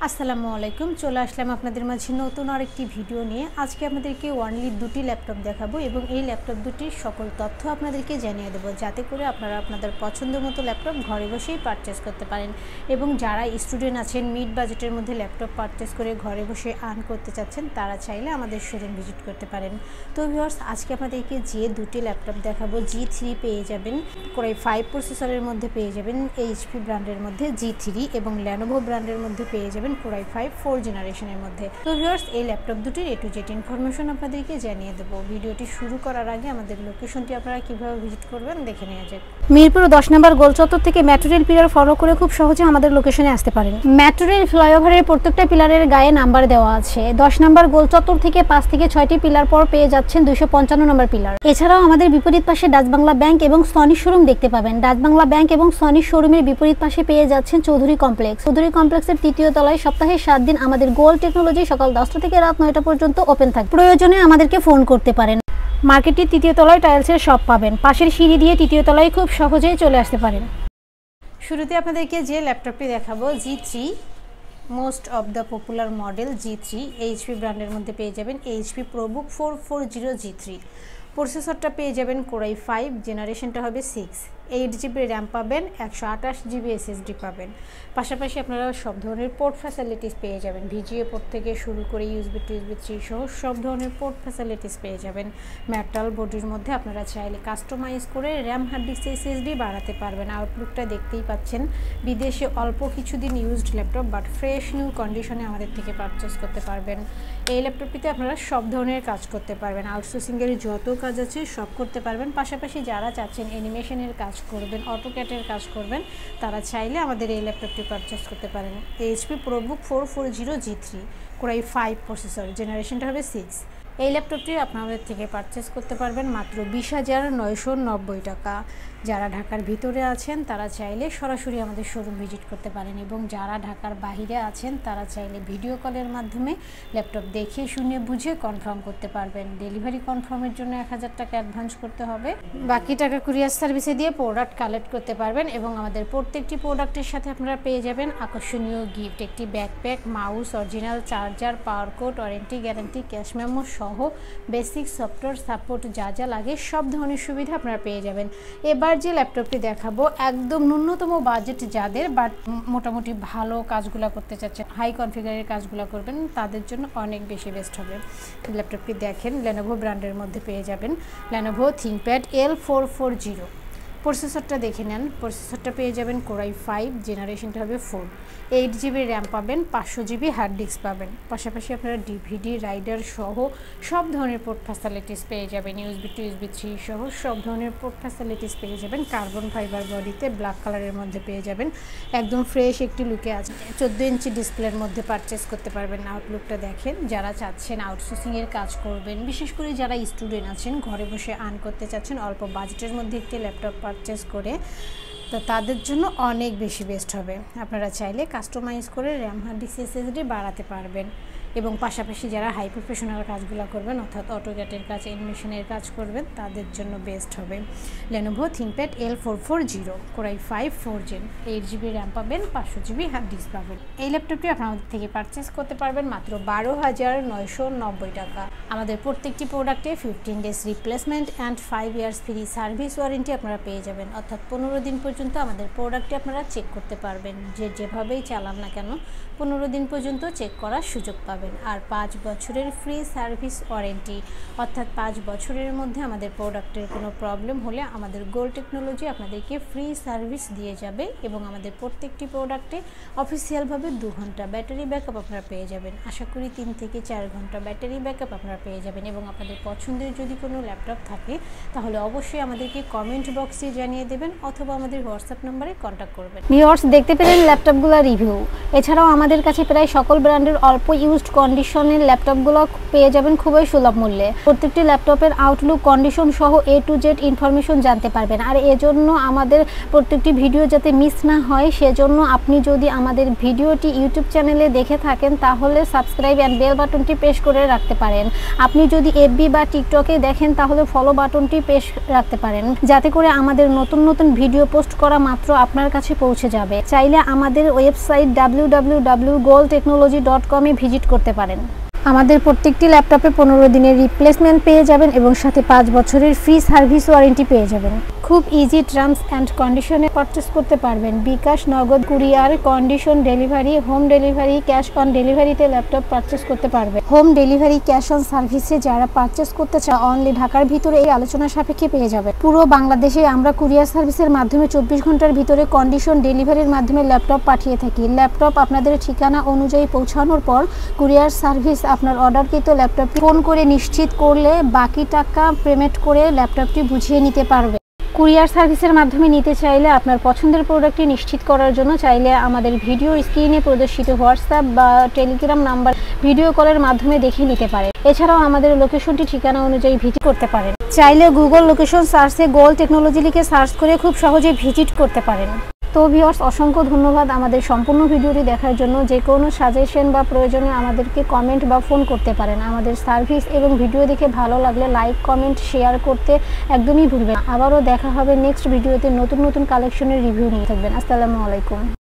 আসসালামু আলাইকুম, চলে আসলাম আপনাদের মাঝে নতুন আরেকটি ভিডিও নিয়ে। আজকে আপনাদেরকে অনলি দুটি ল্যাপটপ দেখাবো এবং এই ল্যাপটপ দুটির সকল তথ্য আপনাদেরকে জানিয়ে দেবো, যাতে করে আপনারা আপনাদের পছন্দ মতো ল্যাপটপ ঘরে বসেই পারচেস করতে পারেন। এবং যারা স্টুডেন্ট আছেন, মিড বাজেটের মধ্যে ল্যাপটপ পারচেস করে ঘরে বসে আর্ন করতে চাচ্ছেন, তারা চাইলে আমাদের শোরুম ভিজিট করতে পারেন। তো ভিউয়ার্স, আজকে আপনাদেরকে যে দুটি ল্যাপটপ দেখাবো, G3 পেয়ে যাবেন, Core i5 প্রসেসরের মধ্যে পেয়ে যাবেন HP ব্র্যান্ডের মধ্যে G3, এবং Lenovo ব্র্যান্ডের মধ্যে পেয়ে যাবেন Core i5 4 জেনারেশনের মধ্যে। তো ভিউয়ার্স, এই ল্যাপটপ দুটির A to Z ইনফরমেশন আপনাদেরকে জানিয়ে দেবো। ভিডিওটি শুরু করার আগে আমাদের লোকেশনটি আপনারা কিভাবে ভিজিট করবেন দেখে নেওয়া যাক। মিরপুর 10 নম্বর গোল চত্বর থেকে মেট্রো রেল পিলার ফলো করে খুব সহজে আমাদের লোকেশনে আসতে পারেন। মেট্রো রেল ফ্লাইওভারের প্রত্যেকটা পিলারের গায়ে নাম্বার দেওয়া আছে। 10 নম্বর গোল চত্বর থেকে 5 থেকে 6টি পিলার পর পেয়ে যাচ্ছেন 255 নম্বর পিলার। এছাড়াও আমাদের বিপরীত পাশে ডাচ বাংলা ব্যাংক এবং সনি শোরুম দেখতে পাবেন। ডাচ বাংলা ব্যাংক এবং সনি শোরুমের বিপরীত পাশে পেয়ে যাচ্ছেন চৌধুরী কমপ্লেক্স। চৌধুরী কমপ্লেক্সের 3য় তলায় সপ্তাহে 7 দিন আমাদের গোল্ড টেকনোলজি সকাল 10টা থেকে রাত 9টা পর্যন্ত ওপেন থাকে। প্রয়োজনে আমাদেরকে ফোন করতে পারেন। মার্কেটটির 3য় তলায় টাইলসের শপ পাবেন। পাশের সিঁড়ি দিয়ে 3য় তলায় খুব সহজেই চলে আসতে পারেন। শুরুতে আপনাদেরকে যে ল্যাপটপটি দেখাবো, G3, most of the popular model G3, HP ব্র্যান্ডের মধ্যে পেয়ে যাবেন HP ProBook 440 G3। প্রসেসরটা পেয়ে যাবেন Core i5, জেনারেশনটা হবে 6, 8GB র্যাম পাবেন, 128GB SSD পাবেন। পাশাপাশি আপনারা সব ধরনের পোর্ট ফ্যাসিলিটিস পেয়ে যাবেন। VGA পোর্ট থেকে শুরু করে USB to USB 3 সহ সব ধরনের পোর্ট ফ্যাসিলিটিস পেয়ে যাবেন। মেটাল বডির মধ্যে আপনারা চাইলে কাস্টমাইজ করে র্যাম, হার্ড ডিস্ক, SSD বাড়াতে পারবেন। আউটলুকটা দেখতেই পাচ্ছেন। বিদেশে অল্প কিছুদিন used laptop, but fresh new কন্ডিশনে আমাদের থেকে পারচেস করতে পারবেন। এই ল্যাপটপটিতে আপনারা সব ধরনের কাজ করতে পারবেন। আউটসোর্সিংয়ের যত কাজ আছে সব করতে পারবেন। পাশাপাশি যারা চাচ্ছেন অ্যানিমেশনের কাজ করবেন, অটোক্যাটের কাজ করবেন, তারা চাইলে আমাদের এই ল্যাপটপটি পারচেস করতে পারেন। HP ProBook 440 G3, Core i5 processor, জেনারেশনটা হবে 6। এই ল্যাপটপটি আপনাদের থেকে পারচেস করতে পারবেন মাত্র 20,990 টাকা। যারা ঢাকার ভিতরে আছেন তারা চাইলে সরাসরি আমাদের শোরুম ভিজিট করতে পারেন, এবং যারা ঢাকার বাইরে আছেন তারা চাইলে ভিডিও কলের মাধ্যমে ল্যাপটপ দেখে শুনে বুঝে কনফার্ম করতে পারবেন। ডেলিভারি কনফার্মের জন্য 1000 টাকা অ্যাডভান্স করতে হবে, বাকি টাকা কুরিয়ার সার্ভিসে দিয়ে প্রোডাক্ট কালেক্ট করতে পারবেন। এবং আমাদের প্রত্যেকটি প্রোডাক্টের সাথে আপনারা পেয়ে যাবেন আকর্ষণীয় গিফট, একটি backpack, mouse, original charger, power cord, warranty guarantee, cash memo সহ বেসিক সফটওয়্যার সাপোর্ট যা যা লাগে সব ধরনের সুবিধা আপনারা পেয়ে যাবেন। এবার যে ল্যাপটপটি দেখাবো, একদম ন্যূনতম বাজেট যাদের, বাট মোটামুটি ভালো কাজগুলো করতে চাচ্ছেন, হাই কনফিগারের কাজগুলো করবেন, তাদের জন্য অনেক বেশি বেস্ট হবে। ল্যাপটপটি দেখেন, Lenovo ব্র্যান্ডের মধ্যে পেয়ে যাবেন Lenovo ThinkPad L440। প্রসেসরটা দেখে নেন। প্রসেসরটা পেয়ে যাবেন Core i5, জেনারেশনটা হবে 4, 8GB র্যাম পাবেন, 500GB হার্ড ডিস্ক পাবেন। পাশাপাশি আপনারা DVD রাইডার সহ সব ধরনের পোর্ট ফ্যাসিলিটিস পেয়ে যাবেন। USB to USB 3 সহ সব ধরনের পোর্ট ফ্যাসিলিটিস পেয়ে যাবেন। কার্বন ফাইবার বডিতে ব্ল্যাক কালারের মধ্যে পেয়ে যাবেন। একদম ফ্রেশ একটি লুকে আছে। 14 ইঞ্চি ডিসপ্লের মধ্যে পারচেস করতে পারবেন। আউটলুকটা দেখেন। যারা চাচ্ছেন আউটসোর্সিংয়ের কাজ করবেন, বিশেষ করে যারা স্টুডেন্ট আছেন, ঘরে বসে আর্ন করতে চাচ্ছেন অল্প বাজেটের মধ্যে একটি ল্যাপটপ পারচেস করে, তো তাদের জন্য অনেক বেশি বেস্ট হবে। আপনারা চাইলে কাস্টমাইজ করে র্যাম, হার্ড ডিস্ক, SSD বাড়াতে পারবেন। এবং পাশাপাশি যারা হাই প্রফেশনাল কাজগুলো করবেন, অর্থাৎ অটোক্যাটের কাজ, অ্যানিমেশনের কাজ করবেন, তাদের জন্য বেস্ট হবে Lenovo ThinkPad L440, Core i5 4 Gen, 8GB RAM পাবেন, 500GB হার্ড ডিস্ক পাবেন। এই ল্যাপটপটি আপনাদের থেকে পারচেস করতে পারবেন মাত্র 12,990 টাকা। আমাদের প্রত্যেকটি প্রোডাক্টে 15 days replacement and 5 years free service warranty আপনারা পেয়ে যাবেন, অর্থাৎ 15 দিন পর্যন্ত আমাদের প্রোডাক্টটি আপনারা চেক করতে পারবেন। যেভাবেই চালান না কেন 15 দিন পর্যন্ত চেক করার সুযোগ পাবেন। আর 5 বছরের ফ্রি সার্ভিস ওয়ারেন্টি, অর্থাৎ 5 বছরের মধ্যে আমাদের প্রোডাক্টের কোনো প্রবলেম হলে আমাদের গোল্ড টেকনোলজি আপনাদেরকে ফ্রি সার্ভিস দিয়ে যাবে। এবং আমাদের প্রত্যেকটি প্রোডাক্টে অফিসিয়ালভাবে 2 ঘন্টা ব্যাটারি ব্যাকআপ আপনারা পেয়ে যাবেন। আশা করি 3 থেকে 4 ঘন্টা ব্যাটারি ব্যাকআপ আপনারা পেয়ে যাবেন। এবং আপনাদের পছন্দের যদি কোনো ল্যাপটপ থাকে তাহলে অবশ্যই আমাদেরকে কমেন্ট বক্সে জানিয়ে দেবেন, অথবা আমাদের হোয়াটসঅ্যাপ নম্বরে কন্ট্যাক্ট করবেন। ভিউয়ার্স, দেখতে পেলেন ল্যাপটপগুলোর রিভিউ। এছাড়াও আমাদের কাছে প্রায় সকল ব্র্যান্ডের অল্প ইউজড কন্ডিশনের ল্যাপটপগুলো পেয়ে যাবেন খুবই সুলভ মূল্যে। প্রত্যেকটি ল্যাপটপের আউটলুক কন্ডিশন সহ A to Z ইনফরমেশন জানতে পারবেন। আর এজন্য আমাদের প্রত্যেকটি ভিডিও যাতে মিস না হয় সেজন্য আপনি যদি আমাদের ভিডিওটি ইউটিউব চ্যানেলে দেখে থাকেন তাহলে সাবস্ক্রাইব অ্যান্ড বেল বাটনটি প্রেস করে রাখতে পারেন। আপনি যদি FB বা টিকটকে দেখেন তাহলে ফলো বাটনটি প্রেস রাখতে পারেন, যাতে করে আমাদের নতুন নতুন ভিডিও পোস্ট করা মাত্র আপনার কাছে পৌঁছে যাবে। চাইলে আমাদের ওয়েবসাইট www.goldtechnology.com এ ভিজিট করতে পারেন। আমাদের প্রত্যেকটি ল্যাপটপে 15 দিনের রিপ্লেসমেন্ট পেয়ে যাবেন এবং সাথে 5 বছরের ফ্রি সার্ভিস ওয়ারেন্টি পেয়ে যাবেন। খুব ইজি টার্মস অ্যান্ড কন্ডিশনে পারচেস করতে পারবেন। বিকাশ, নগদ, courier, condition delivery, home delivery, cash on ডেলিভারিতে ল্যাপটপ পারচেস করতে পারবেন। হোম ডেলিভারি, ক্যাশ অন সার্ভিসে যারা পারচেস করতে চায় অনলি ঢাকার ভিতরে এই আলোচনা সাপেক্ষে পেয়ে যাবে। পুরো বাংলাদেশে আমরা কুরিয়ার সার্ভিসের মাধ্যমে 24 ঘন্টার ভিতরে কন্ডিশন ডেলিভারির মাধ্যমে ল্যাপটপ পাঠিয়ে থাকি। ল্যাপটপ আপনাদের ঠিকানা অনুযায়ী পৌঁছানোর পর কুরিয়ার সার্ভিস আপনার অর্ডারকৃত ল্যাপটপটি ফোন করে নিশ্চিত করলে বাকি টাকা পেমেন্ট করে ল্যাপটপটি বুঝিয়ে নিতে পারবে। কুরিয়ার সার্ভিসের মাধ্যমে নিতে চাইলে আপনার পছন্দের প্রোডাক্টটি নিশ্চিত করার জন্য চাইলে আমাদের ভিডিও স্ক্রিনে প্রদর্শিত হোয়াটসঅ্যাপ বা টেলিগ্রাম নাম্বার ভিডিও কলের মাধ্যমে দেখে নিতে পারে। এছাড়াও আমাদের লোকেশনটি ঠিকানা অনুযায়ী ভিজিট করতে পারেন। চাইলে গুগল লোকেশন সার্চে গোল্ড টেকনোলজি লিখে সার্চ করে খুব সহজে ভিজিট করতে পারেন। তো ভিউয়ার্স, অসংখ্য ধন্যবাদ আমাদের সম্পূর্ণ ভিডিওটি দেখার জন্য। যে কোনো সাজেশন বা প্রয়োজনে আমাদেরকে কমেন্ট বা ফোন করতে পারেন। আমাদের সার্ভিস এবং ভিডিও দেখে ভালো লাগলে লাইক, কমেন্ট, শেয়ার করতে একদমই ভুলবেন না। আবারও দেখা হবে নেক্সট ভিডিওতে নতুন নতুন কালেকশনের রিভিউ নিয়ে। থাকবেন। আসসালামু আলাইকুম।